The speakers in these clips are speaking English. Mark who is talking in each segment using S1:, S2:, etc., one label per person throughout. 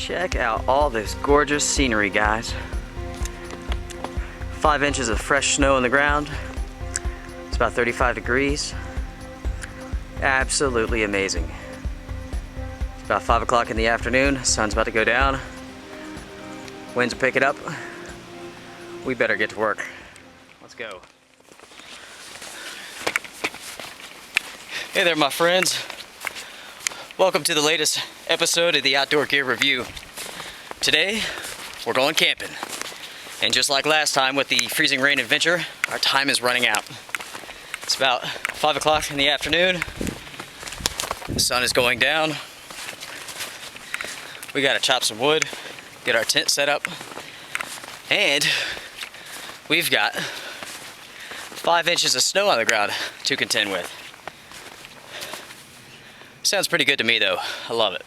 S1: Check out all this gorgeous scenery, guys. 5 inches of fresh snow on the ground. It's about 35 degrees. Absolutely amazing. It's about 5 o'clock in the afternoon. Sun's about to go down. Winds are picking up. We better get to work. Let's go. Hey there, my friends. Welcome to the latest episode of the Outdoor Gear Review. Today, we're going camping. And just like last time with the freezing rain adventure, our time is running out. It's about 5 o'clock in the afternoon. The sun is going down. We gotta chop some wood, get our tent set up, and we've got 5 inches of snow on the ground to contend with. Sounds pretty good to me though. I love it.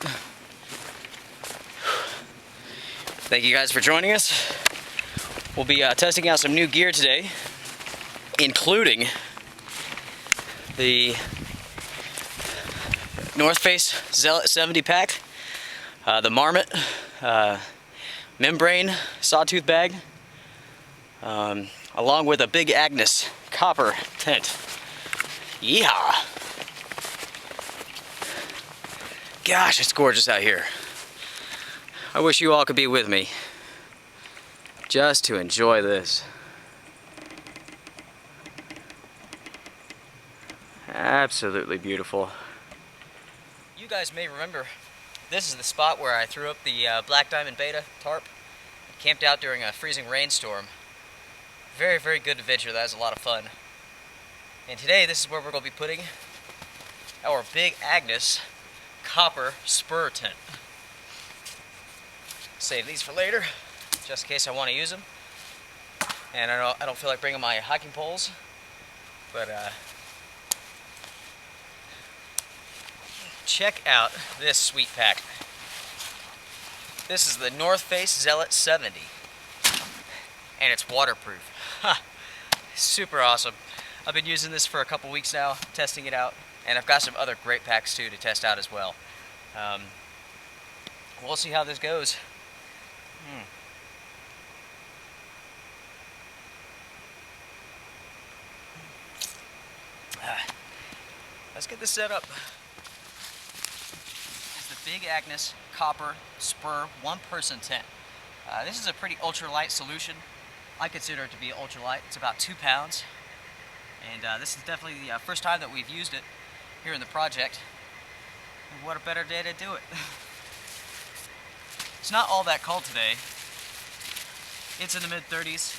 S1: Thank you guys for joining us. We'll be testing out some new gear today, including the North Face Zealot 70 pack, the Marmot Membrain Sawtooth bag, along with a big Agnes copper tent. Yeehaw! Gosh, it's gorgeous out here. I wish you all could be with me just to enjoy this. Absolutely beautiful. You guys may remember this is the spot where I threw up the Black Diamond Beta tarp. I camped out during a freezing rainstorm. Very, very good adventure. That was a lot of fun. And today this is where we're going to be putting our big Agnes copper Spur tent. Save these for later, just in case I want to use them. And I don't feel like bringing my hiking poles, but check out this sweet pack. This is the North Face Zealot 70, and it's waterproof. Super awesome. I've been using this for a couple weeks now, testing it out. And I've got some other great packs too to test out as well. We'll see how this goes. Let's get this set up. It's the big Agnes copper Spur 1-person tent. This is a pretty ultralight solution. I consider it to be ultralight. It's about 2 pounds. And this is definitely the first time that we've used it here in the project. And what a better day to do it. It's not all that cold today. It's in the mid-30s,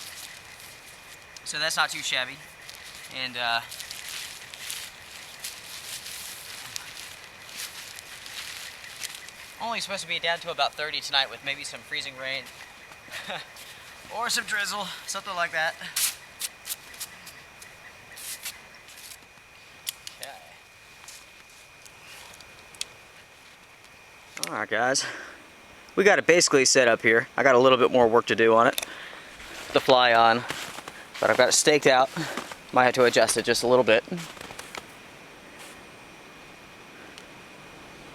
S1: so that's not too shabby. And only supposed to be down to about 30 tonight with maybe some freezing rain or some drizzle, something like that. Alright guys, we got it basically set up here. I got a little bit more work to do on it, the fly on, but I've got it staked out. Might have to adjust it just a little bit.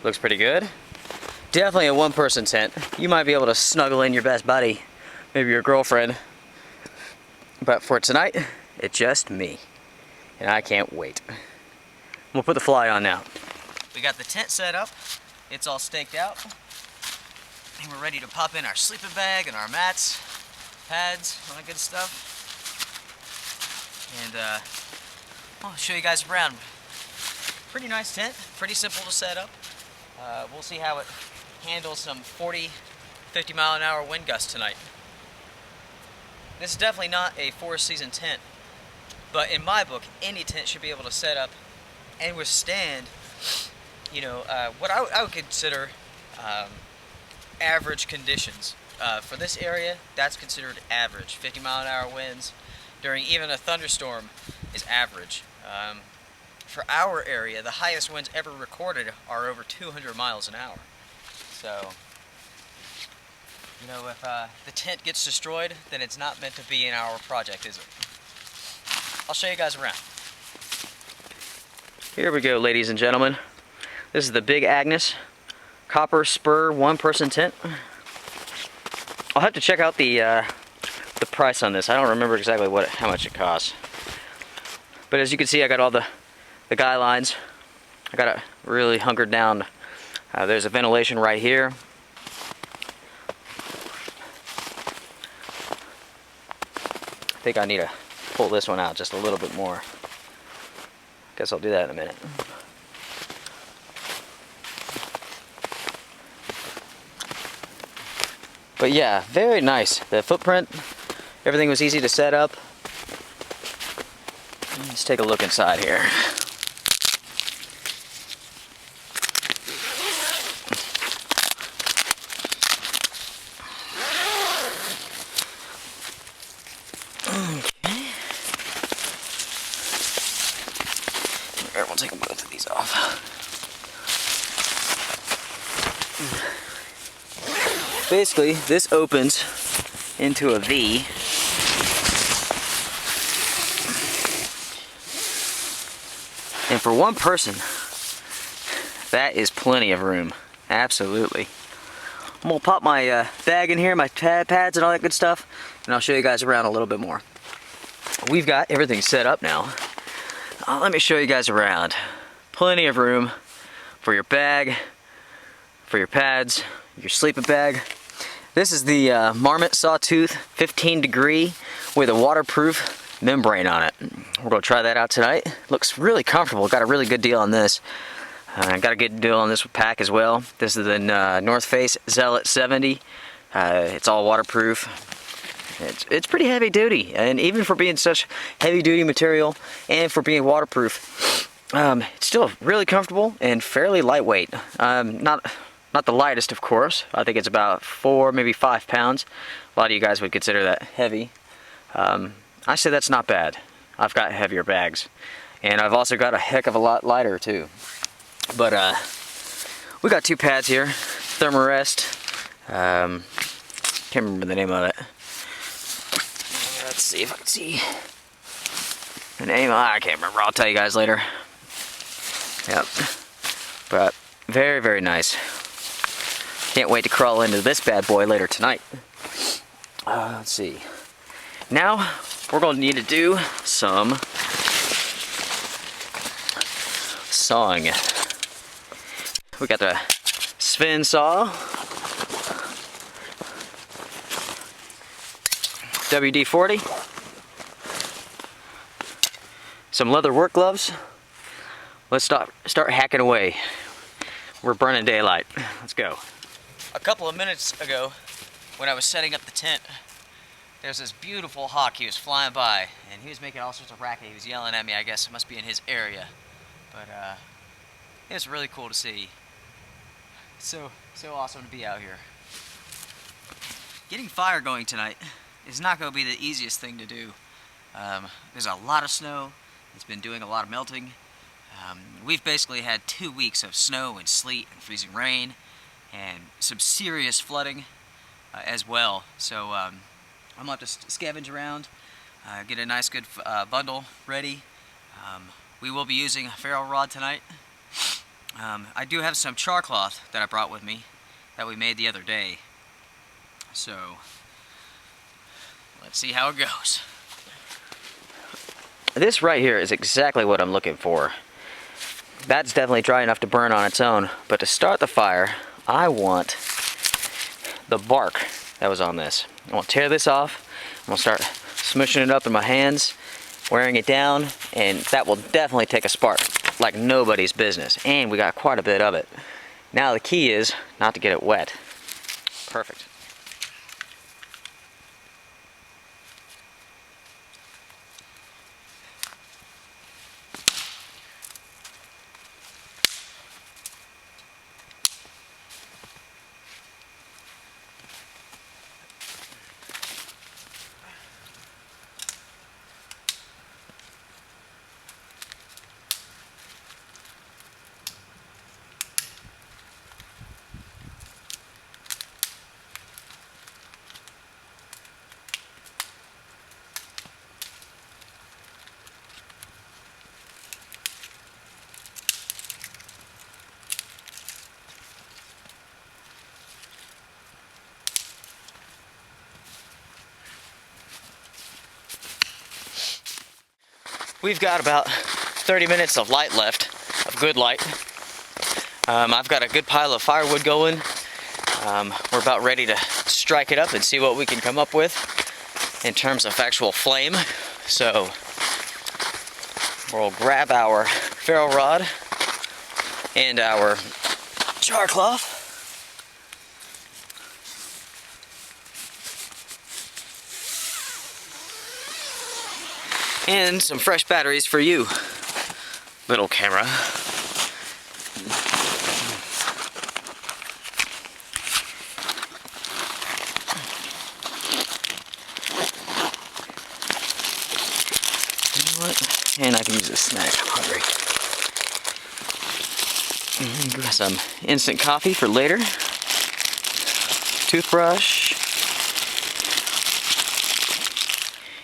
S1: Looks pretty good. Definitely a 1-person tent. You might be able to snuggle in your best buddy, maybe your girlfriend, but for tonight, it's just me, and I can't wait. We'll put the fly on now. We got the tent set up. It's all staked out, and we're ready to pop in our sleeping bag and our mats, pads, all that good stuff. And I'll show you guys around. Pretty nice tent, pretty simple to set up. We'll see how it handles some 40, 50 mile an hour wind gusts tonight. This is definitely not a 4-season tent, but in my book, any tent should be able to set up and withstand, you know, what I would consider average conditions. For this area, that's considered average. 50 mile an hour winds during even a thunderstorm is average. For our area, the highest winds ever recorded are over 200 miles an hour. So, you know, if the tent gets destroyed, then it's not meant to be in our project, is it? I'll show you guys around. Here we go, ladies and gentlemen. This is the big Agnes copper Spur 1-person tent. I'll have to check out the price on this. I don't remember exactly how much it costs. But as you can see, I got all the guy lines. I got it really hunkered down. There's a ventilation right here. I think I need to pull this one out just a little bit more. Guess I'll do that in a minute. But yeah, very nice. The footprint, everything was easy to set up. Let's take a look inside here. We'll take both of these off. Basically, this opens into a V. And for one person, that is plenty of room. Absolutely. I'm gonna pop my bag in here, my pads and all that good stuff, and I'll show you guys around a little bit more. We've got everything set up now. Let me show you guys around. Plenty of room for your bag, for your pads, your sleeping bag. This is the Marmot Sawtooth 15 degree with a waterproof membrane on it. We're gonna try that out tonight. Looks really comfortable. Got a really good deal on this. Got a good deal on this pack as well. This is the North Face Zealot 70. It's all waterproof. It's pretty heavy duty, and even for being such heavy duty material and for being waterproof, it's still really comfortable and fairly lightweight. Not the lightest, of course. I think it's about 4, maybe 5 pounds. A lot of you guys would consider that heavy. I say that's not bad. I've got heavier bags, and I've also got a heck of a lot lighter too. But we got 2 pads here, Thermarest. Can't remember the name of it. Let's see if I can see the name. I can't remember. I'll tell you guys later. Yep. But very, very nice. Can't wait to crawl into this bad boy later tonight. Let's see. Now we're going to need to do some sawing. We got the Sven Saw, WD-40, some leather work gloves. Let's start hacking away. We're burning daylight. Let's go. A couple of minutes ago, when I was setting up the tent, there's this beautiful hawk. He was flying by, and he was making all sorts of racket. He was yelling at me. I guess it must be in his area, but it's really cool to see. So awesome to be out here. Getting fire going tonight is not going to be the easiest thing to do. There's a lot of snow. It's been doing a lot of melting. We've basically had 2 weeks of snow and sleet and freezing rain and some serious flooding as well. So I'm going to have to scavenge around, get a nice good bundle ready. We will be using a ferro rod tonight. I do have some char cloth that I brought with me that we made the other day. So let's see how it goes. This right here is exactly what I'm looking for. That's definitely dry enough to burn on its own, but to start the fire, I want the bark that was on this. I'm going to tear this off. I'm going to start smushing it up in my hands, wearing it down, and that will definitely take a spark like nobody's business. And we got quite a bit of it. Now the key is not to get it wet. Perfect. We've got about 30 minutes of light left, of good light. I've got a good pile of firewood going. We're about ready to strike it up and see what we can come up with in terms of actual flame. So we'll grab our ferro rod and our char cloth. And some fresh batteries for you, little camera. And I can use a snack, I'm hungry. And grab some instant coffee for later. Toothbrush.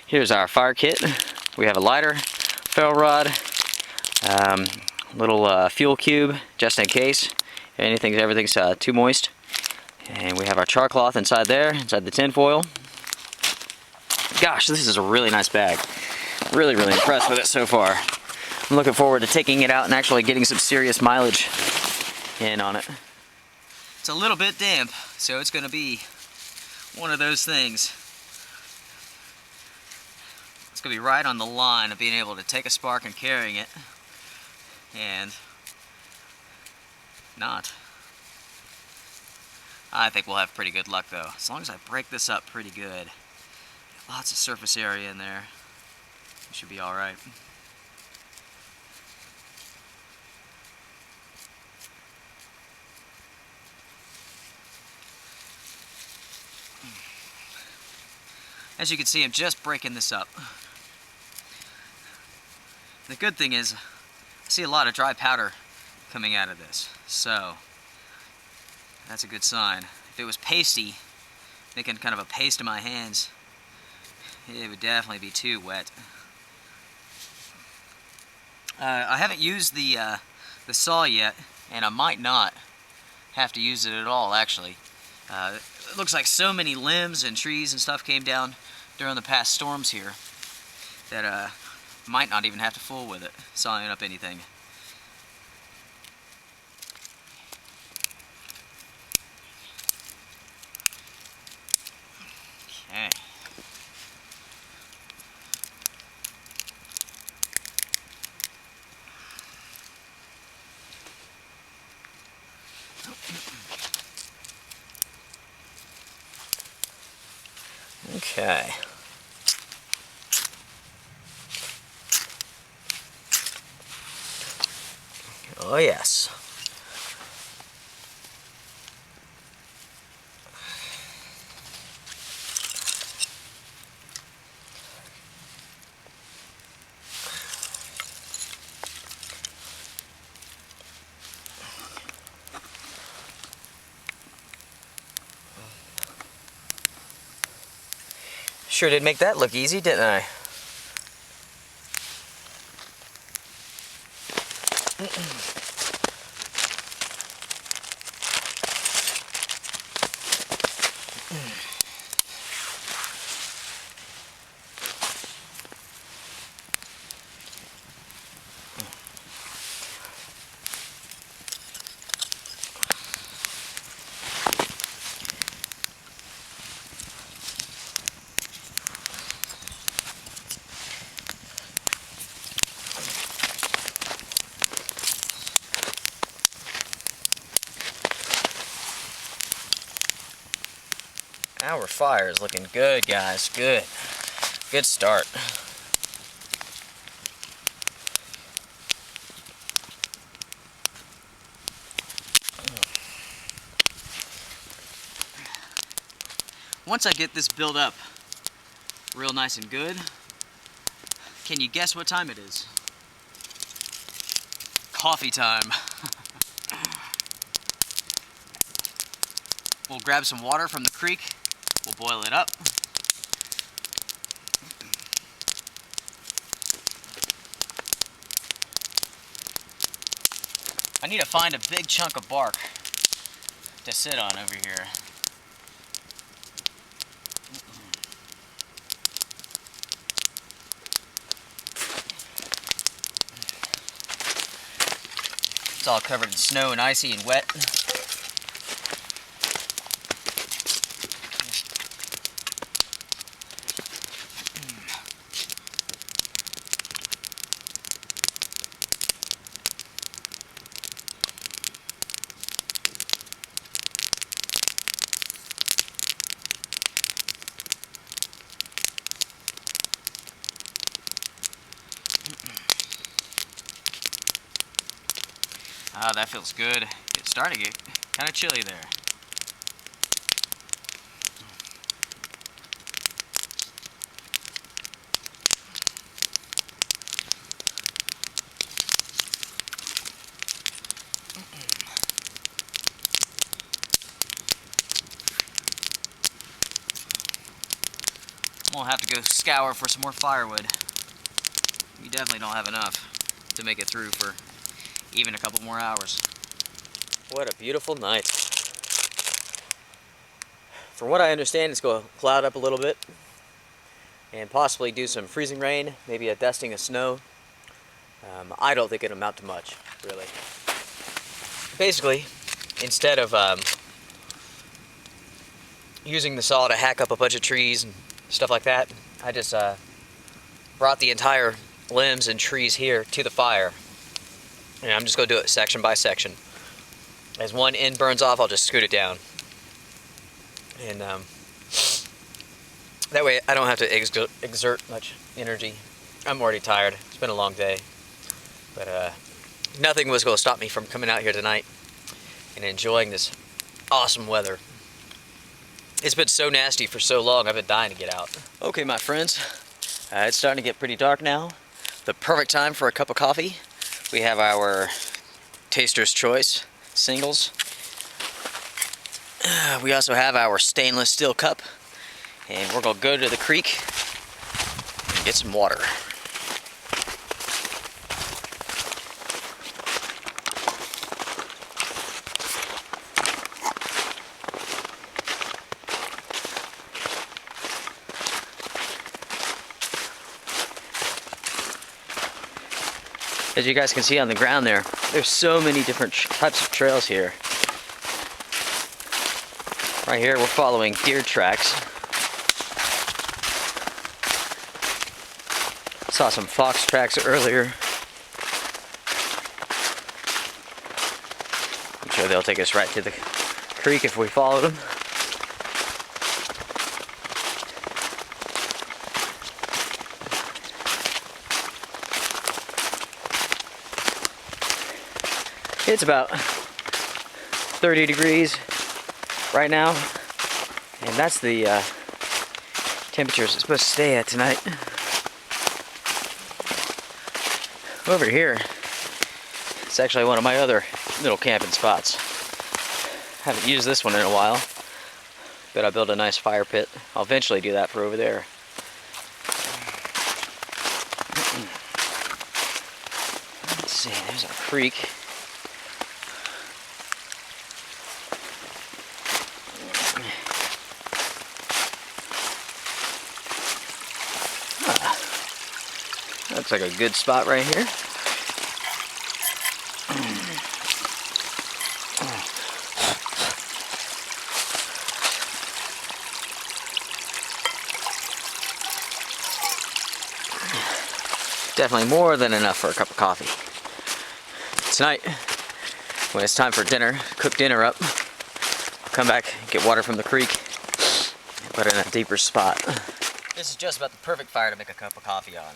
S1: Here's our fire kit. We have a lighter, ferro rod, little fuel cube, just in case everything's too moist. And we have our char cloth inside there, inside the tin foil. Gosh, this is a really nice bag. Really impressed with it so far. I'm looking forward to taking it out and actually getting some serious mileage in on it. It's a little bit damp, so it's going to be one of those things. It's going to be right on the line of being able to take a spark and carrying it, and not. I think we'll have pretty good luck though, as long as I break this up pretty good. Lots of surface area in there. It should be alright. As you can see, I'm just breaking this up. The good thing is, I see a lot of dry powder coming out of this, so that's a good sign. If it was pasty, making kind of a paste in my hands, it would definitely be too wet. I haven't used the saw yet, and I might not have to use it at all, actually. It looks like so many limbs and trees and stuff came down during the past storms here that might not even have to fool with it, sawing up anything. Okay. Okay. Oh yes. Sure did make that look easy, didn't I? Our fire is looking good, guys. Good. Good start. Once I get this built up real nice and good, can you guess what time it is? Coffee time. We'll grab some water from the creek. We'll boil it up. I need to find a big chunk of bark to sit on over here. It's all covered in snow and icy and wet. Ah, that feels good. It's starting to get kind of chilly there. We'll have to go scour for some more firewood. We definitely don't have enough to make it through for even a couple more hours. What a beautiful night. From what I understand, it's going to cloud up a little bit and possibly do some freezing rain, maybe a dusting of snow. I don't think it'll amount to much, really. Basically, instead of using the saw to hack up a bunch of trees and stuff like that, I just brought the entire limbs and trees here to the fire. And I'm just going to do it section by section. As one end burns off, I'll just scoot it down. And that way I don't have to exert much energy. I'm already tired. It's been a long day. But nothing was going to stop me from coming out here tonight and enjoying this awesome weather. It's been so nasty for so long, I've been dying to get out. Okay, my friends, it's starting to get pretty dark now. The perfect time for a cup of coffee. We have our Taster's Choice singles. We also have our stainless steel cup. And we're going to go to the creek and get some water. As you guys can see on the ground there, there's so many different types of trails here. Right here we're following deer tracks. Saw some fox tracks earlier. I'm sure they'll take us right to the creek if we follow them. It's about 30 degrees right now, and that's the temperature it's supposed to stay at tonight. Over here, it's actually one of my other little camping spots. Haven't used this one in a while, but I built a nice fire pit. I'll eventually do that for over there. Let's see, there's our creek. Looks like a good spot right here. Definitely more than enough for a cup of coffee. Tonight, when it's time for dinner, cook dinner up, come back, get water from the creek, and put it in a deeper spot. This is just about the perfect fire to make a cup of coffee on.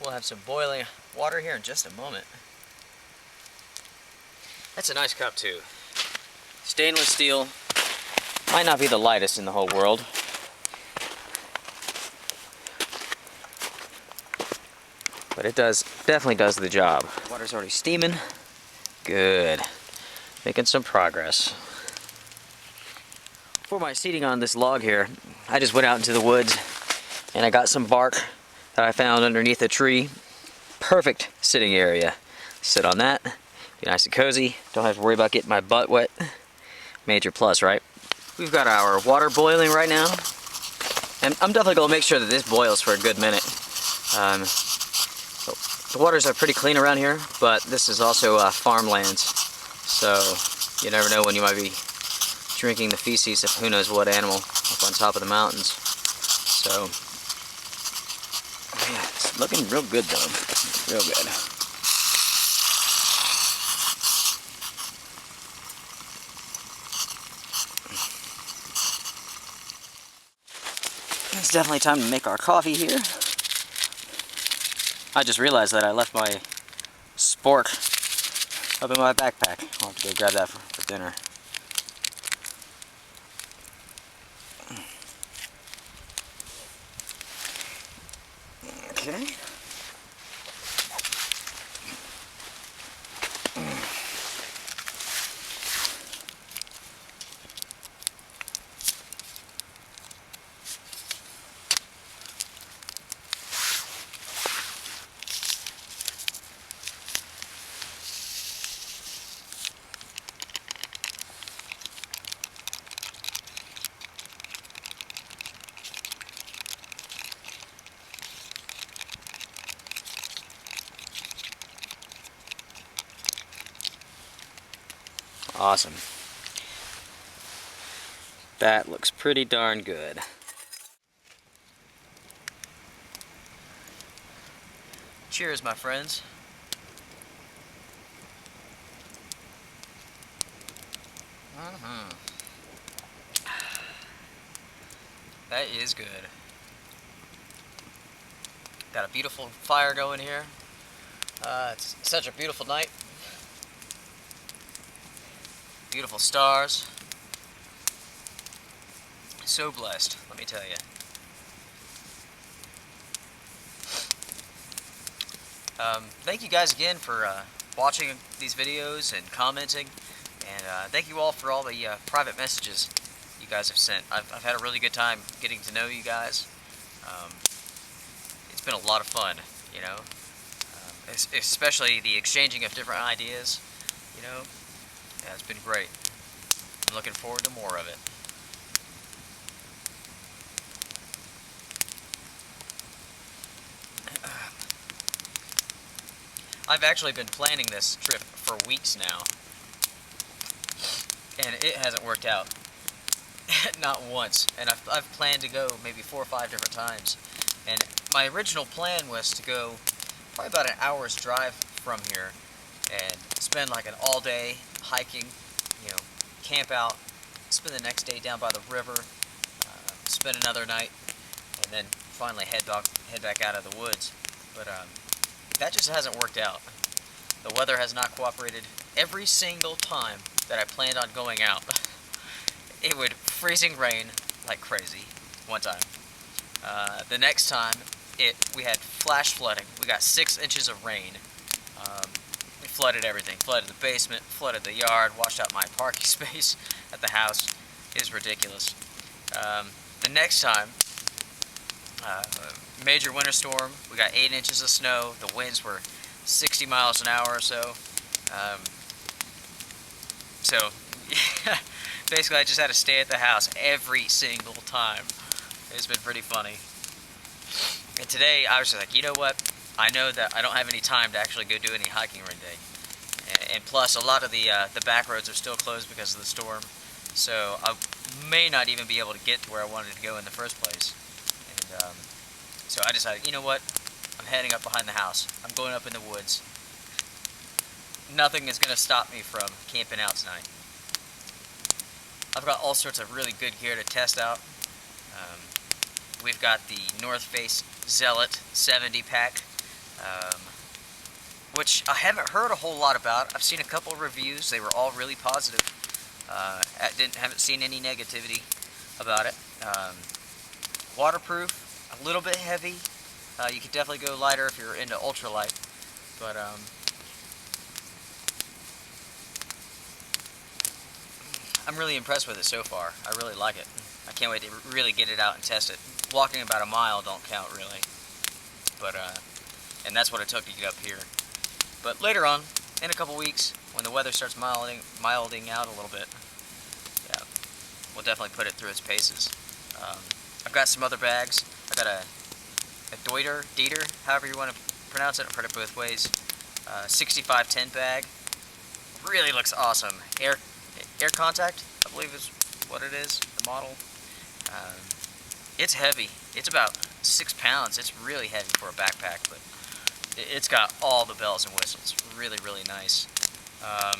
S1: We'll have some boiling water here in just a moment. That's a nice cup too. Stainless steel. Might not be the lightest in the whole world. But it definitely does the job. Water's already steaming. Good. Making some progress. For my seating on this log here, I just went out into the woods and I got some bark that I found underneath a tree. Perfect sitting area. Sit on that, be nice and cozy, don't have to worry about getting my butt wet. Major plus, right? We've got our water boiling right now, and I'm definitely going to make sure that this boils for a good minute. The waters are pretty clean around here, but this is also farmlands, so you never know when you might be drinking the feces of who knows what animal up on top of the mountains. So, yeah, it's looking real good though, real good. It's definitely time to make our coffee here. I just realized that I left my spork up in my backpack. I'll have to go grab that for dinner. Okay. Awesome. That looks pretty darn good. Cheers, my friends. That is good. Got a beautiful fire going here. It's such a beautiful night. Beautiful stars. So blessed, let me tell you. Thank you guys again for watching these videos and commenting, and thank you all for all the private messages you guys have sent. I've had a really good time getting to know you guys. It's been a lot of fun, you know, especially the exchanging of different ideas, you know. Yeah, it's been great. I'm looking forward to more of it. I've actually been planning this trip for weeks now, and it hasn't worked out. Not once. And I've planned to go maybe 4 or 5 different times. And my original plan was to go probably about an hour's drive from here and spend like an all-day hiking, you know, camp out, spend the next day down by the river, spend another night, and then finally head back out of the woods. But that just hasn't worked out. The weather has not cooperated. Every single time that I planned on going out, it would freezing rain like crazy one time. The next time, we had flash flooding. We got 6 inches of rain. It flooded everything. Flooded the basement, flooded the yard, washed out my parking space at the house. It was ridiculous. The next time, major winter storm. We got 8 inches of snow. The winds were 60 miles an hour or so. So, basically I just had to stay at the house every single time. It's been pretty funny. And today I was just like, you know what? I know that I don't have any time to actually go do any hiking right today. And plus, a lot of the back roads are still closed because of the storm. So I may not even be able to get to where I wanted to go in the first place. And so I decided, you know what? I'm heading up behind the house. I'm going up in the woods. Nothing is going to stop me from camping out tonight. I've got all sorts of really good gear to test out. We've got the North Face Zealot 70 pack, which I haven't heard a whole lot about. I've seen a couple of reviews. They were all really positive. Haven't seen any negativity about it. Waterproof, a little bit heavy. You could definitely go lighter if you're into ultralight, but I'm really impressed with it so far. I really like it. I can't wait to really get it out and test it. Walking about a mile don't count really, but and that's what it took to get up here. But later on, in a couple weeks, when the weather starts milding out a little bit, yeah, we'll definitely put it through its paces. I've got some other bags. I've got a Dieter, however you want to pronounce it. I've heard it both ways. 65 tent bag. Really looks awesome. Air contact, I believe is what it is, the model. It's heavy. It's about 6 pounds. It's really heavy for a backpack, but it's got all the bells and whistles. Really, really nice. I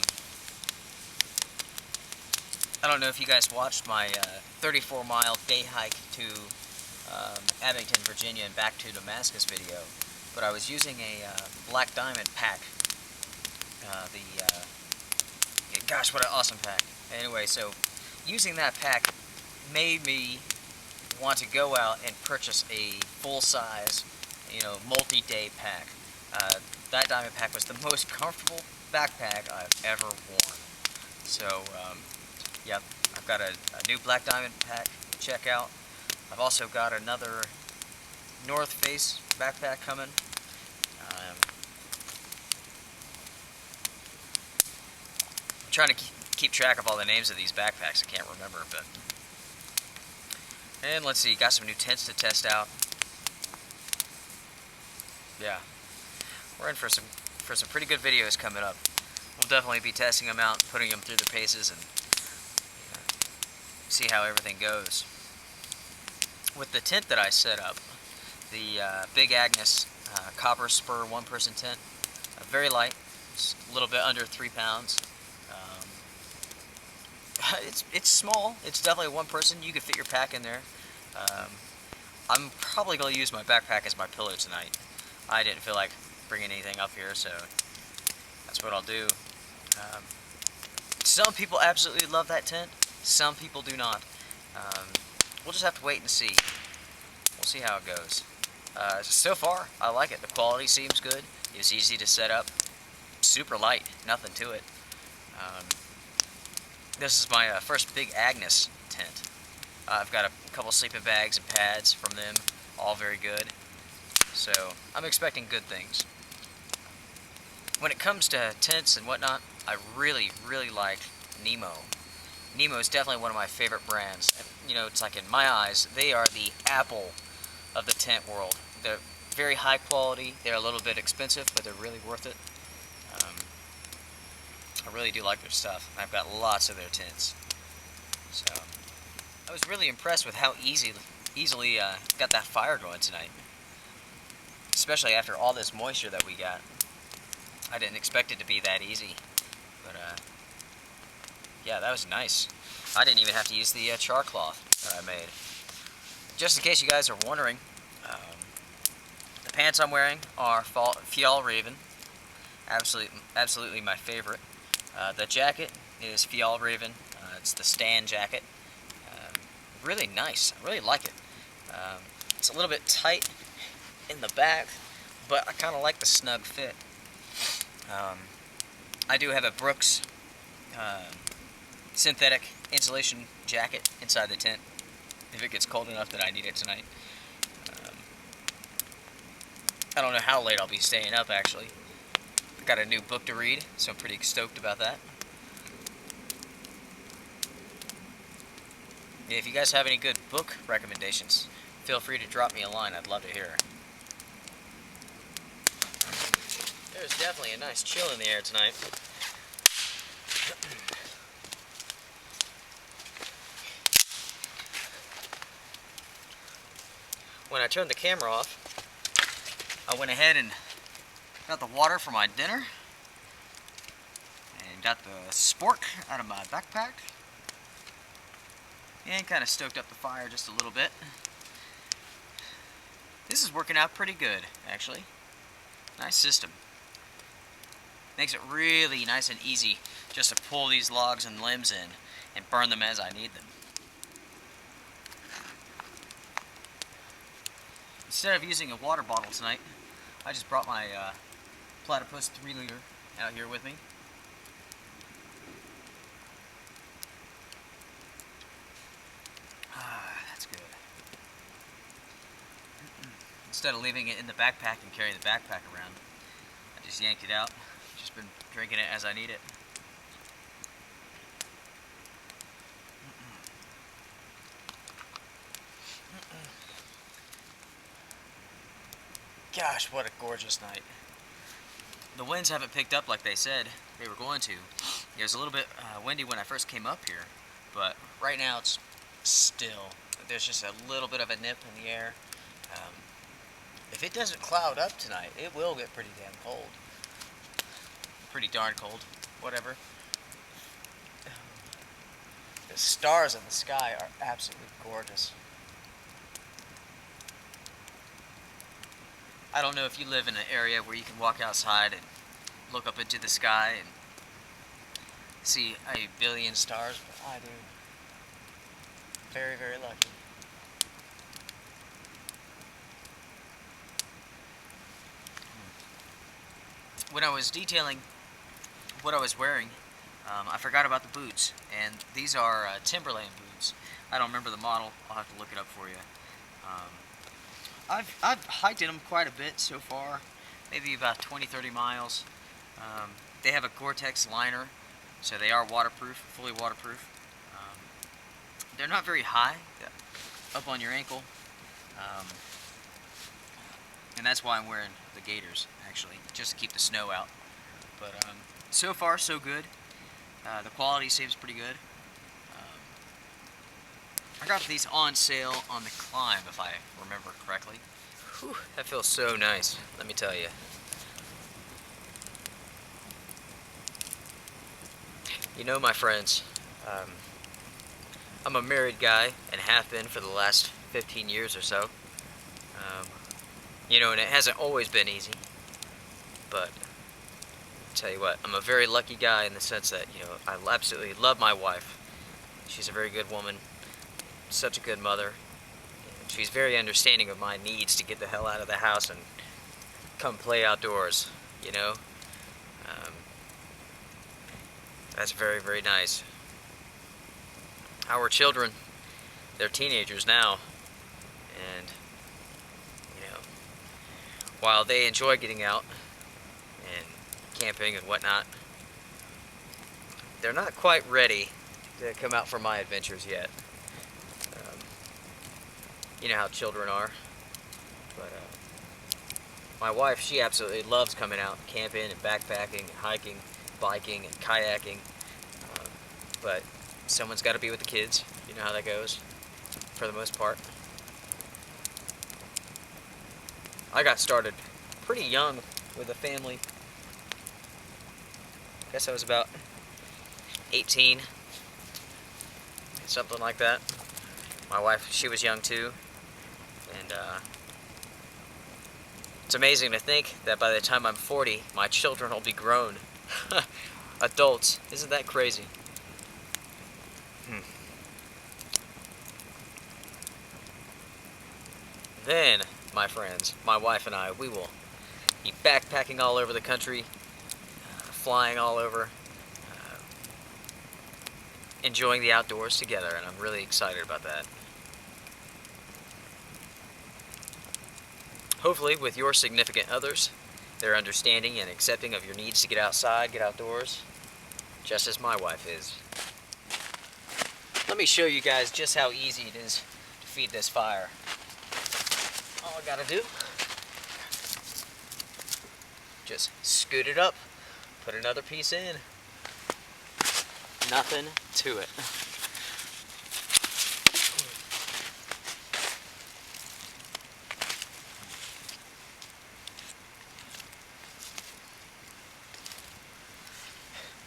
S1: don't know if you guys watched my 34-mile day hike to Abington, Virginia and back to Damascus video, but I was using a Black Diamond pack. Gosh, what an awesome pack. Anyway, so using that pack made me want to go out and purchase a full-size, multi-day pack. That Diamond pack was the most comfortable backpack I've ever worn. So, yep, I've got a new Black Diamond pack to check out. I've also got another North Face backpack coming. I'm trying to keep track of all the names of these backpacks. I can't remember, but... And let's see, got some new tents to test out. Yeah, we're in for some pretty good videos coming up. We'll definitely be testing them out, putting them through the paces, and see how everything goes. With the tent that I set up, the Big Agnes copper Spur one-person tent, very light, it's a little bit under 3 pounds. It's small. It's definitely one person. You could fit your pack in there. I'm probably going to use my backpack as my pillow tonight. I didn't feel like bringing anything up here, so that's what I'll do. Some people absolutely love that tent. Some people do not. We'll just have to wait and see. We'll see how it goes. So far, I like it. The quality seems good. It was easy to set up. Super light. Nothing to it. This is my first Big Agnes tent. I've got a couple sleeping bags and pads from them, all very good. So I'm expecting good things. When it comes to tents and whatnot, I really, really like Nemo. Nemo is definitely one of my favorite brands. It's like in my eyes, they are the Apple of the tent world. They're very high quality. They're a little bit expensive, but they're really worth it. I really do like their stuff. I've got lots of their tents. So I was really impressed with how easily got that fire going tonight. Especially after all this moisture that we got. I didn't expect it to be that easy. But yeah, that was nice. I didn't even have to use the char cloth that I made. Just in case you guys are wondering, the pants I'm wearing are Fjallraven. Absolutely my favorite. The jacket is Fjallraven. It's the Stan jacket. Really nice. I really like it. It's a little bit tight in the back, but I kind of like the snug fit. I do have a Brooks synthetic insulation jacket inside the tent if it gets cold enough that I need it tonight. I don't know how late I'll be staying up actually. I got a new book to read, so I'm pretty stoked about that. Yeah, if you guys have any good book recommendations, feel free to drop me a line. I'd love to hear. There's definitely a nice chill in the air tonight. When I turned the camera off, I went ahead and got the water for my dinner and got the spork out of my backpack and kind of stoked up the fire just a little bit. This is working out pretty good, actually. Nice system. Makes it really nice and easy just to pull these logs and limbs in and burn them as I need them. Instead of using a water bottle tonight, I just brought my Platypus 3-liter out here with me. instead of leaving it in the backpack and carrying the backpack around, I just yanked it out. Just been drinking it as I need it. Gosh, what a gorgeous night. The winds haven't picked up like they said they were going to. It was a little bit windy when I first came up here, but right now it's still. There's just a little bit of a nip in the air. If it doesn't cloud up tonight, it will get pretty damn cold. Pretty darn cold, whatever. The stars in the sky are absolutely gorgeous. I don't know if you live in an area where you can walk outside and look up into the sky and see a billion stars, but I do. Very, very lucky. When I was detailing what I was wearing, I forgot about the boots, and these are Timberland boots. I don't remember the model. I'll have to look it up for you. I've hiked in them quite a bit so far, maybe about 20-30 miles. They have a Gore-Tex liner, so they are waterproof, fully waterproof. They're not very high, up on your ankle, and that's why I'm wearing the gaiters, actually, just to keep the snow out. But so far, so good. The quality seems pretty good. I got these on sale on the climb, if I remember correctly. Whew, that feels so nice, let me tell you. You know, my friends, I'm a married guy and have been for the last 15 years or so. You know, and it hasn't always been easy, but I'll tell you what, I'm a very lucky guy in the sense that, you know, I absolutely love my wife. She's a very good woman, such a good mother. She's very understanding of my needs to get the hell out of the house and come play outdoors, you know. That's very, very nice. Our children, they're teenagers now, and you know, while they enjoy getting out and camping and whatnot, they're not quite ready to come out for my adventures yet. You know how children are. But my wife, she absolutely loves coming out camping and backpacking and hiking, biking and kayaking. But someone's got to be with the kids. You know how that goes, for the most part. I got started pretty young with a family. I guess I was about 18, something like that. My wife, she was young too. And it's amazing to think that by the time I'm 40, my children will be grown. Adults. Isn't that crazy? Then, my friends, my wife and I, we will be backpacking all over the country, flying all over, enjoying the outdoors together, and I'm really excited about that. Hopefully, with your significant others, they're understanding and accepting of your needs to get outside, get outdoors, just as my wife is. Let me show you guys just how easy it is to feed this fire. All I gotta do, just scoot it up, put another piece in. Nothing to it.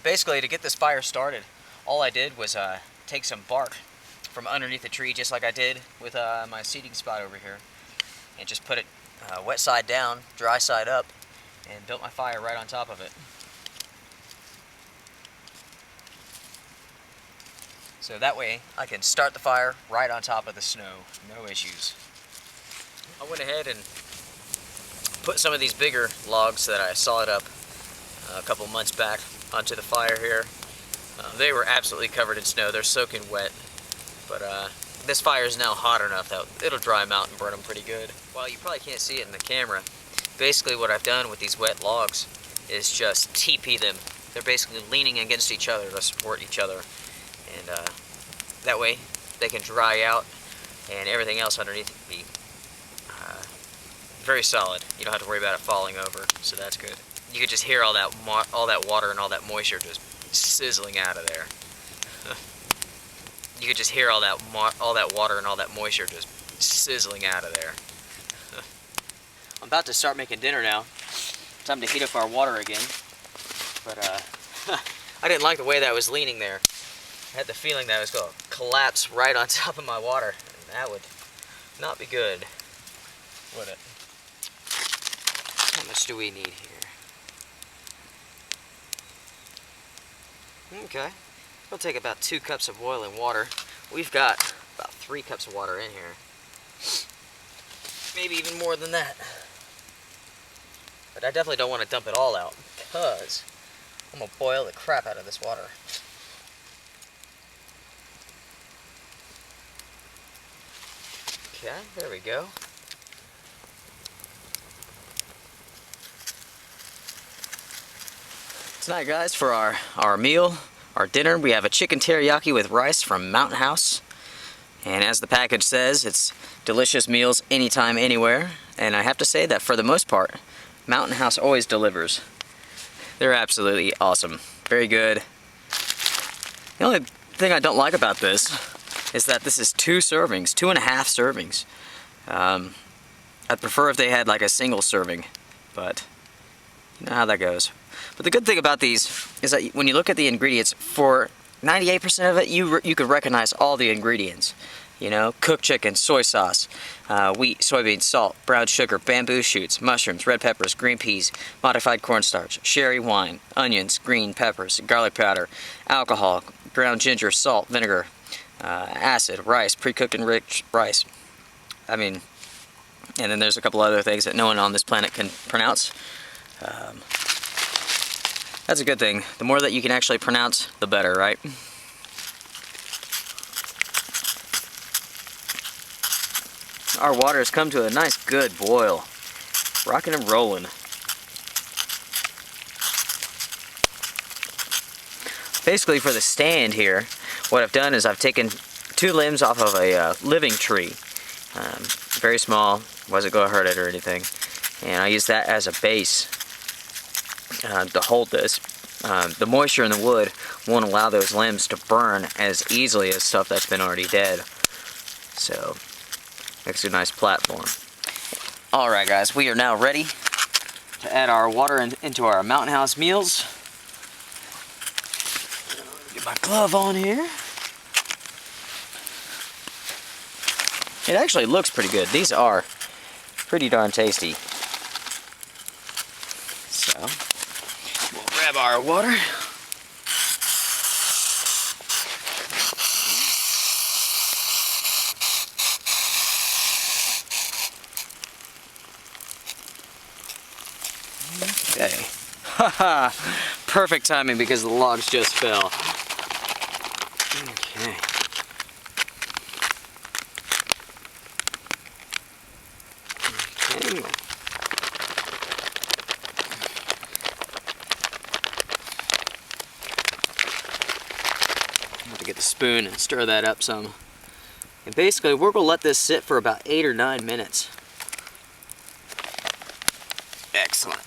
S1: Basically, to get this fire started, all I did was take some bark from underneath the tree, just like I did with my seating spot over here, and just put it wet side down, dry side up, and built my fire right on top of it. So that way I can start the fire right on top of the snow, no issues. I went ahead and put some of these bigger logs that I sawed up a couple months back onto the fire here. They were absolutely covered in snow. They're soaking wet, but this fire is now hot enough that it'll dry them out and burn them pretty good. While you probably can't see it in the camera, basically what I've done with these wet logs is just TP them. They're basically leaning against each other to support each other. And that way they can dry out and everything else underneath can be very solid. You don't have to worry about it falling over, so that's good. You could just hear all that water and all that moisture just sizzling out of there. You could just hear all that water and all that moisture just sizzling out of there. I'm about to start making dinner now. Time to heat up our water again. But I didn't like the way that was leaning there. I had the feeling that it was going to collapse right on top of my water. And that would not be good, would it? How much do we need here? Okay. It'll take about 2 cups of boiling water. We've got about 3 cups of water in here. Maybe even more than that. But I definitely don't want to dump it all out because I'm going to boil the crap out of this water. Okay, there we go. Tonight, guys, for our meal, our dinner, we have a chicken teriyaki with rice from Mountain House. And as the package says, it's delicious meals anytime, anywhere. And I have to say that for the most part, Mountain House always delivers. They're absolutely awesome. Very good. The only thing I don't like about this is that this is 2 servings, 2.5 servings. I'd prefer if they had like a single serving, but you know how that goes. But the good thing about these is that when you look at the ingredients, for 98% of it, you can recognize all the ingredients. You know, cooked chicken, soy sauce, wheat, soybeans, salt, brown sugar, bamboo shoots, mushrooms, red peppers, green peas, modified cornstarch, sherry wine, onions, green peppers, garlic powder, alcohol, ground ginger, salt, vinegar, acid, rice, pre-cooked and rich rice. I mean, and then there's a couple other things that no one on this planet can pronounce. That's a good thing. The more that you can actually pronounce, the better, right? Our water has come to a nice good boil. Rocking and rolling. Basically for the stand here, what I've done is I've taken 2 limbs off of a living tree. Very small, wasn't going to hurt it or anything. And I use that as a base to hold this. The moisture in the wood won't allow those limbs to burn as easily as stuff that's been already dead. So, makes a nice platform. Alright guys, we are now ready to add our water into our Mountain House meals. Get my glove on here. It actually looks pretty good. These are pretty darn tasty. So, we'll grab our water. Okay. Haha! Perfect timing because the logs just fell. Okay. Okay. I have to get the spoon and stir that up some. And basically, we're going to let this sit for about 8 or 9 minutes. Excellent.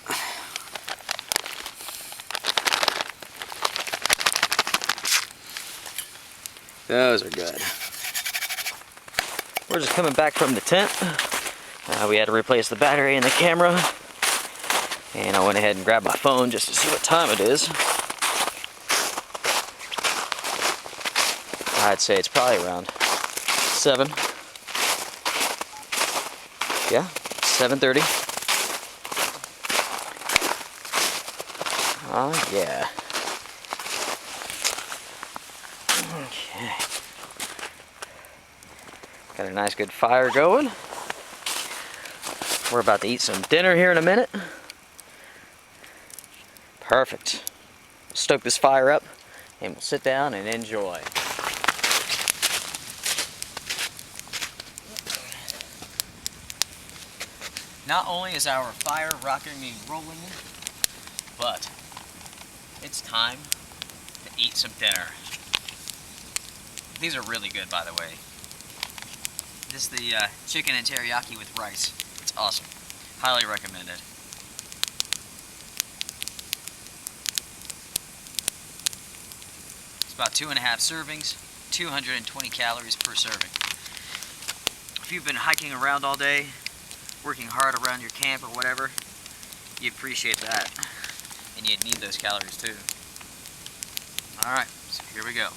S1: Those are good. We're just coming back from the tent. We had to replace the battery in the camera. And I went ahead and grabbed my phone just to see what time it is. I'd say it's probably around 7. Yeah, 7:30. Oh yeah. Okay. Got a nice good fire going. We're about to eat some dinner here in a minute. Perfect. Stoke this fire up and we'll sit down and enjoy. Not only is our fire rocking and rolling, but it's time to eat some dinner. These are really good, by the way. This is the chicken and teriyaki with rice. It's awesome. Highly recommended. It's about 2.5 servings, 220 calories per serving. If you've been hiking around all day, working hard around your camp or whatever, you'd appreciate that. And you'd need those calories too. Alright, so here we go.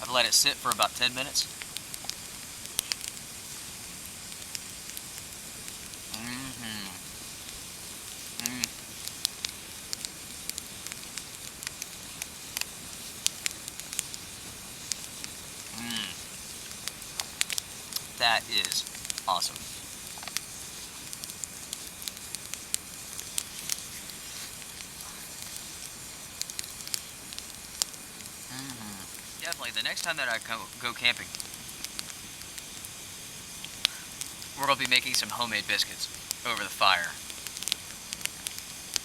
S1: I've let it sit for about 10 minutes. That is awesome. Definitely, the next time that I go camping, we're going to be making some homemade biscuits over the fire.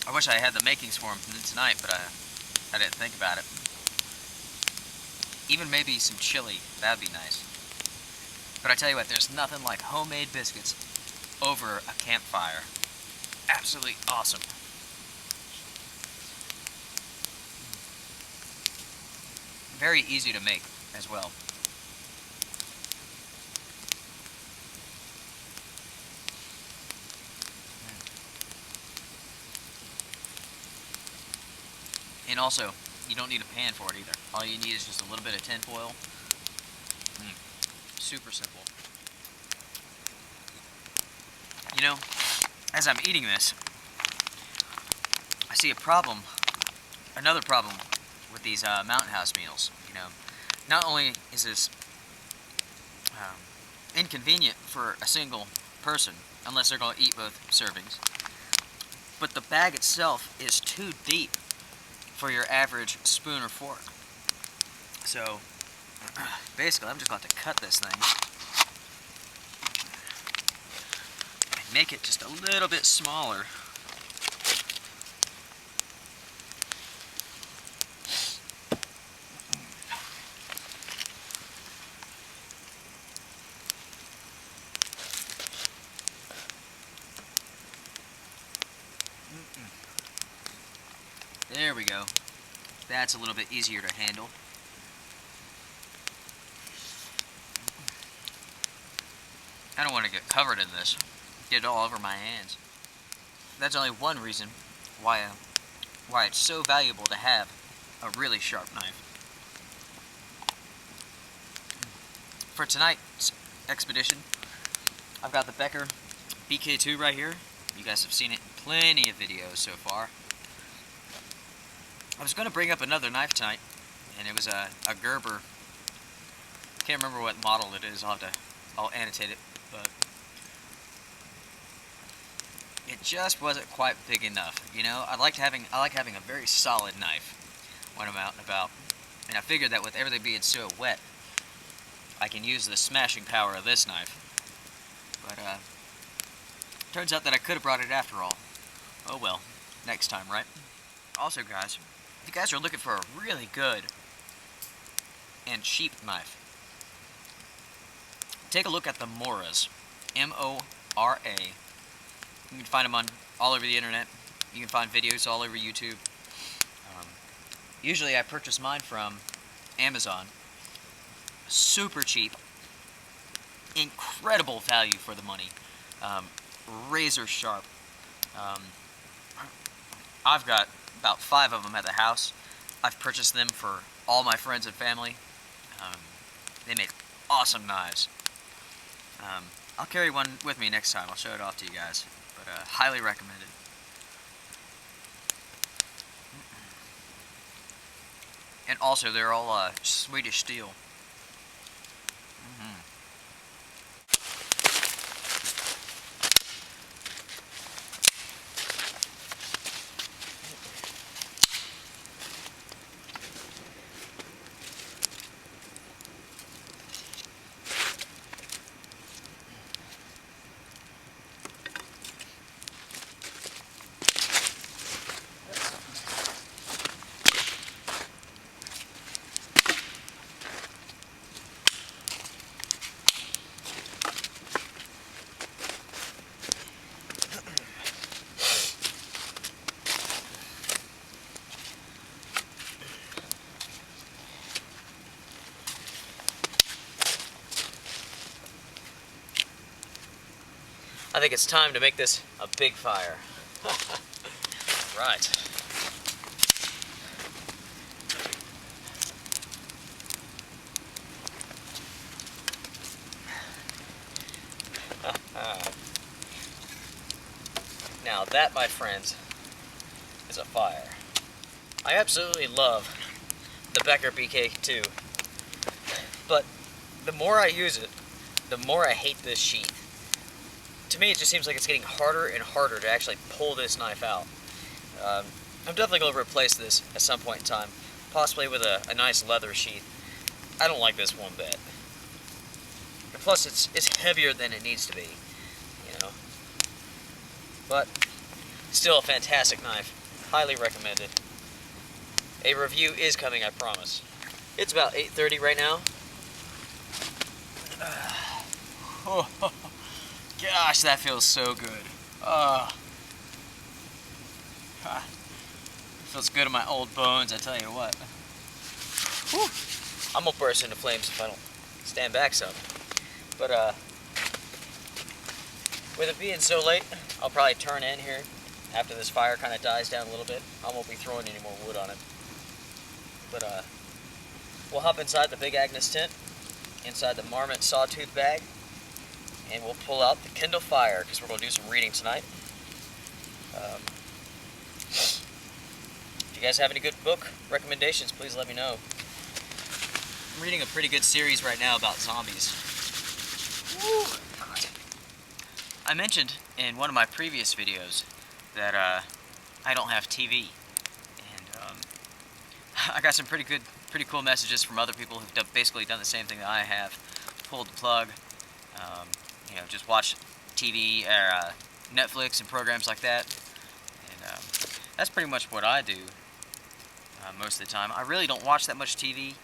S1: I wish I had the makings for them tonight, but I didn't think about it. Even maybe some chili, that'd be nice. But I tell you what, there's nothing like homemade biscuits over a campfire. Absolutely awesome. Very easy to make as well. And also, you don't need a pan for it either. All you need is just a little bit of tin foil. Super simple. You know, as I'm eating this, I see a problem, another problem with these mountain house meals. You know, not only is this inconvenient for a single person, unless they're going to eat both servings, but the bag itself is too deep for your average spoon or fork. So basically, I'm just going to cut this thing and make it just a little bit smaller. There we go. That's a little bit easier to handle. I don't want to get covered in this. Get it all over my hands. That's only one reason why it's so valuable to have a really sharp knife. For tonight's expedition, I've got the Becker BK2 right here. You guys have seen it in plenty of videos so far. I was going to bring up another knife tonight, and it was a Gerber. Can't remember what model it is. I'll annotate it, but it just wasn't quite big enough. You know, I like having a very solid knife when I'm out and about, and I figured that with everything being so wet, I can use the smashing power of this knife. But turns out that I could have brought it after all. Oh well, next time, right? Also, guys, if you guys are looking for a really good and cheap knife, take a look at the Moras. M-O-R-A. You can find them on all over the internet. You can find videos all over YouTube. Usually I purchase mine from Amazon. Super cheap. Incredible value for the money. Razor sharp. I've got about 5 of them at the house. I've purchased them for all my friends and family. They make awesome knives. I'll carry one with me next time. I'll show it off to you guys. But highly recommended. And also, they're all Swedish steel. think it's time to make this a big fire. Right. Now that, my friends, is a fire. I absolutely love the Becker BK2, but the more I use it, the more I hate this sheath. To me, it just seems like it's getting harder and harder to actually pull this knife out. I'm definitely going to replace this at some point in time, possibly with a nice leather sheath. I don't like this one bit. And plus, it's heavier than it needs to be, you know. But still a fantastic knife. Highly recommended. A review is coming, I promise. It's about 8:30 right now. Oh, gosh, that feels so good. Feels good in my old bones, I tell you what. Whew. I'm gonna burst into flames if I don't stand back some. But with it being so late, I'll probably turn in here after this fire kind of dies down a little bit. I won't be throwing any more wood on it. But we'll hop inside the big Agnes tent, inside the Marmot Sawtooth bag, and we'll pull out the Kindle Fire because we're going to do some reading tonight. If you guys have any good book recommendations, please let me know. I'm reading a pretty good series right now about zombies. Woo. I mentioned in one of my previous videos that I don't have TV, and I got some pretty cool messages from other people who've basically done the same thing that I have. Pulled the plug, you know, just watch TV or Netflix and programs like that, and that's pretty much what I do most of the time. I really don't watch that much TV.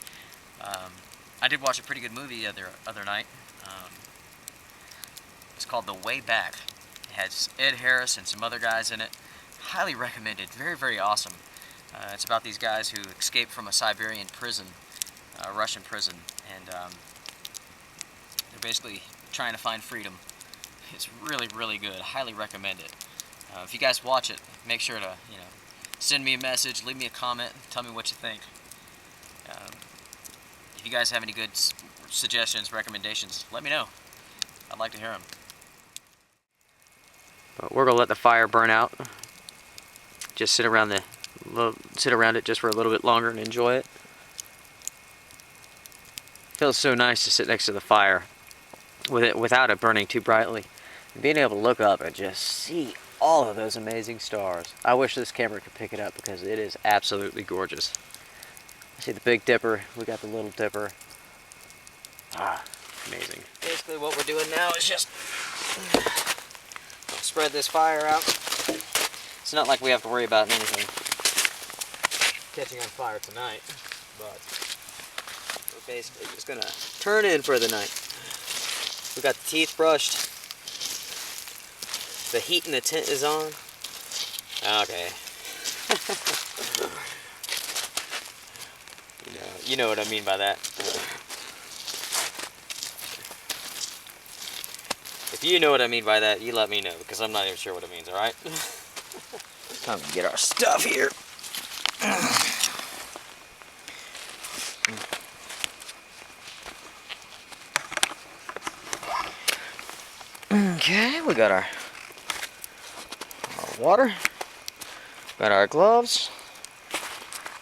S1: I did watch a pretty good movie the other night. It's called The Way Back. It has Ed Harris and some other guys in it. Highly recommended. Very, very awesome. It's about these guys who escaped from a Siberian prison, a Russian prison, and they're basically trying to find freedom. It's really, really good. Highly recommend it. If you guys watch it, make sure to, you know, send me a message, leave me a comment, tell me what you think. If you guys have any good suggestions, recommendations, let me know. I'd like to hear them. But we're gonna let the fire burn out. Just sit around it just for a little bit longer and enjoy it. Feels so nice to sit next to the fire without it burning too brightly. And being able to look up and just see all of those amazing stars. I wish this camera could pick it up because it is absolutely gorgeous. I see the Big Dipper, we got the Little Dipper. Amazing. Basically what we're doing now is just spread this fire out. It's not like we have to worry about anything catching on fire tonight, but we're basically just gonna turn in for the night. We got the teeth brushed. The heat in the tent is on. Okay. You know what I mean by that. If you know what I mean by that, you let me know, because I'm not even sure what it means, alright? Time to get our stuff here. Okay, we got our water, got our gloves,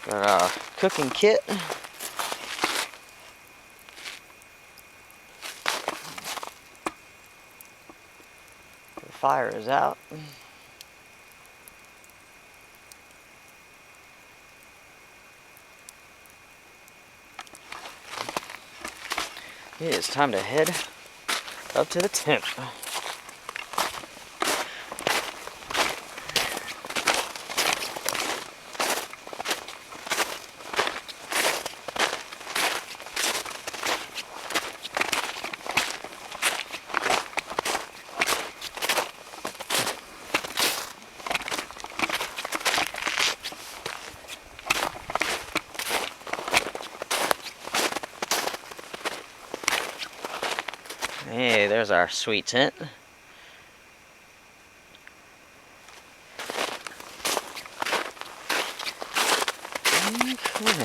S1: got our cooking kit. The fire is out. It is time to head up to the tent. Hey, there's our sweet tent. One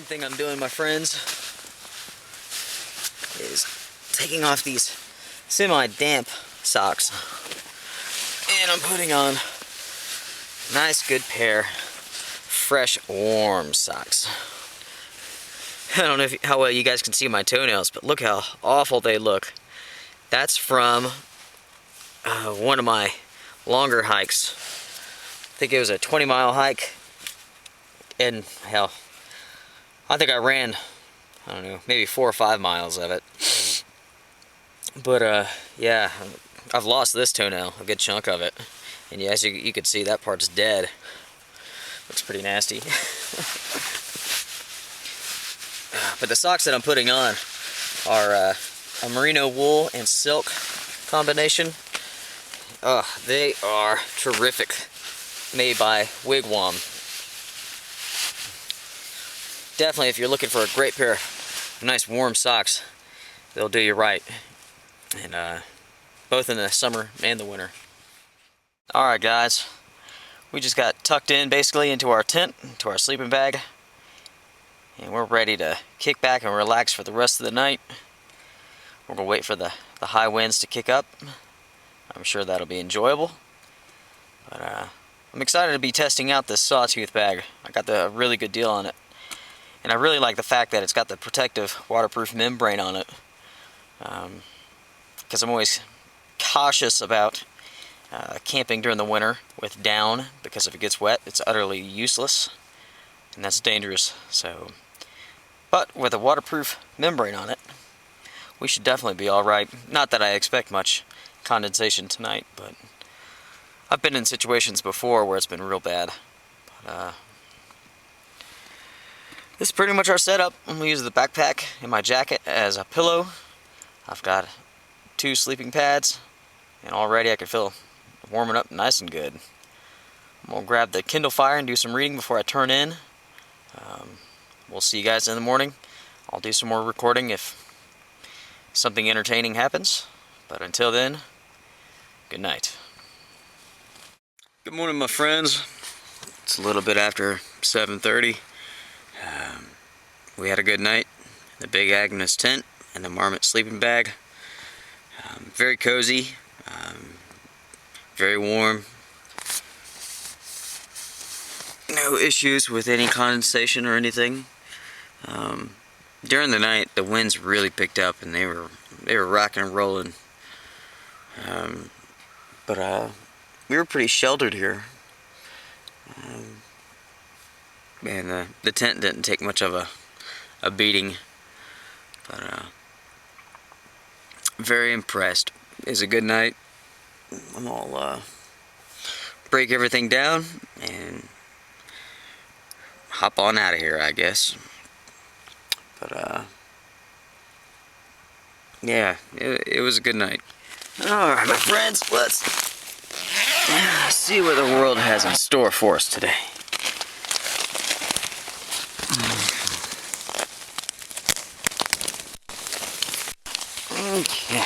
S1: thing I'm doing, my friends, is taking off these semi-damp socks, and I'm putting on a nice good pair of fresh warm socks. I don't know how well you guys can see my toenails, but look how awful they look. That's from one of my longer hikes. I think it was a 20-mile hike, and hell, I think I ran, I don't know, maybe 4 or 5 miles of it. But yeah, I've lost this toenail, a good chunk of it. And yes, you can see that part's dead. Looks pretty nasty. But the socks that I'm putting on are a merino wool and silk combination. They are terrific. Made by Wigwam. Definitely, if you're looking for a great pair of nice warm socks, they'll do you right. And both in the summer and the winter. Alright guys, we just got tucked in basically into our tent, into our sleeping bag, and we're ready to kick back and relax for the rest of the night. We're going to wait for the high winds to kick up. I'm sure that'll be enjoyable. But I'm excited to be testing out this Sawtooth bag. I got a really good deal on it. And I really like the fact that it's got the protective waterproof membrane on it. Because I'm always cautious about camping during the winter with down, because if it gets wet, it's utterly useless. And that's dangerous. But with a waterproof membrane on it, we should definitely be alright. Not that I expect much condensation tonight, but I've been in situations before where it's been real bad. But, this is pretty much our setup. I'm going to use the backpack and my jacket as a pillow. I've got 2 sleeping pads, and already I can feel warming up nice and good. I'm going to grab the Kindle Fire and do some reading before I turn in. We'll see you guys in the morning. I'll do some more recording if something entertaining happens. But until then, good night. Good morning, my friends. It's a little bit after 7:30. We had a good night in the big Agnes tent and the Marmot sleeping bag. Very cozy, very warm. No issues with any condensation or anything. During the night, the winds really picked up and they were rocking and rolling. But we were pretty sheltered here. And the tent didn't take much of a beating. But very impressed. It was a good night. I'm gonna break everything down and hop on out of here, I guess. But yeah, it was a good night. Alright, my friends, let's see what the world has in store for us today. Okay.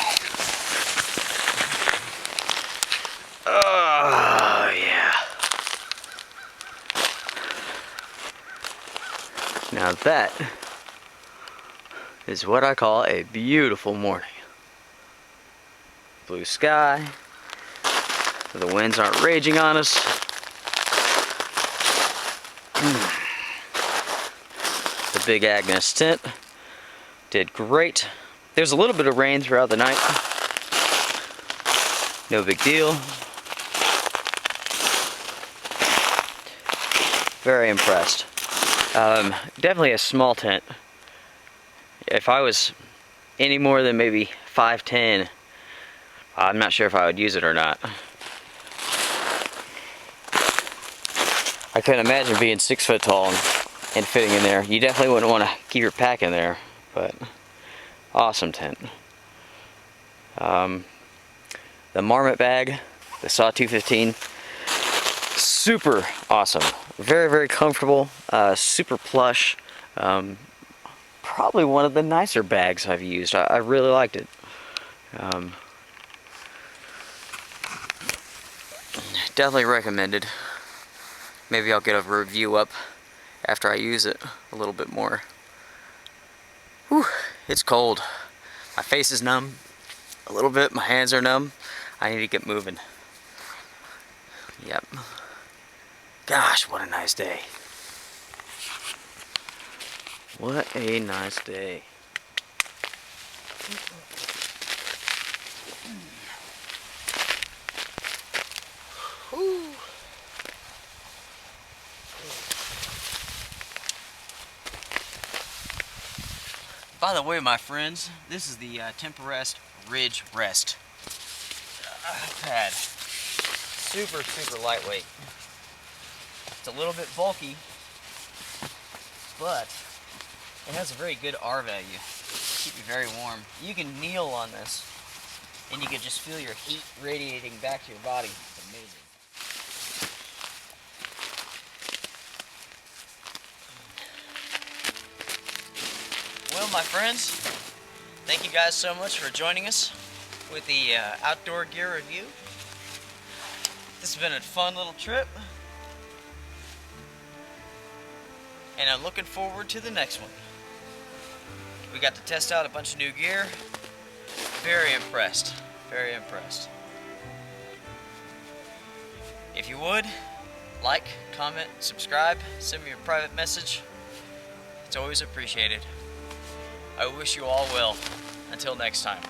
S1: Oh, yeah. Now that is what I call a beautiful morning. Blue sky. The winds aren't raging on us. The big Agnes tent did great. There's a little bit of rain throughout the night. No big deal. Very impressed. Definitely a small tent. If I was any more than maybe 5'10", I'm not sure if I would use it or not. I couldn't imagine being 6 foot tall and fitting in there. You definitely wouldn't want to keep your pack in there, but awesome tent. The Marmot bag, the Saw 215, super awesome. Very, very comfortable, super plush, probably one of the nicer bags I've used. I really liked it. Definitely recommended. Maybe I'll get a review up after I use it a little bit more. Whew, it's cold. My face is numb a little bit. My hands are numb. I need to get moving. Yep. Gosh, what a nice day. What a nice day. Whew. By the way, my friends, this is the Temperest Ridge Rest pad. Super, super lightweight. It's a little bit bulky, but it has a very good R value. Keep you very warm. You can kneel on this, and you can just feel your heat radiating back to your body. It's amazing. Well, my friends, thank you guys so much for joining us with the outdoor gear review. This has been a fun little trip, and I'm looking forward to the next one. We got to test out a bunch of new gear. Very impressed. Very impressed. If you would, like, comment, subscribe, send me a private message. It's always appreciated. I wish you all well. Until next time.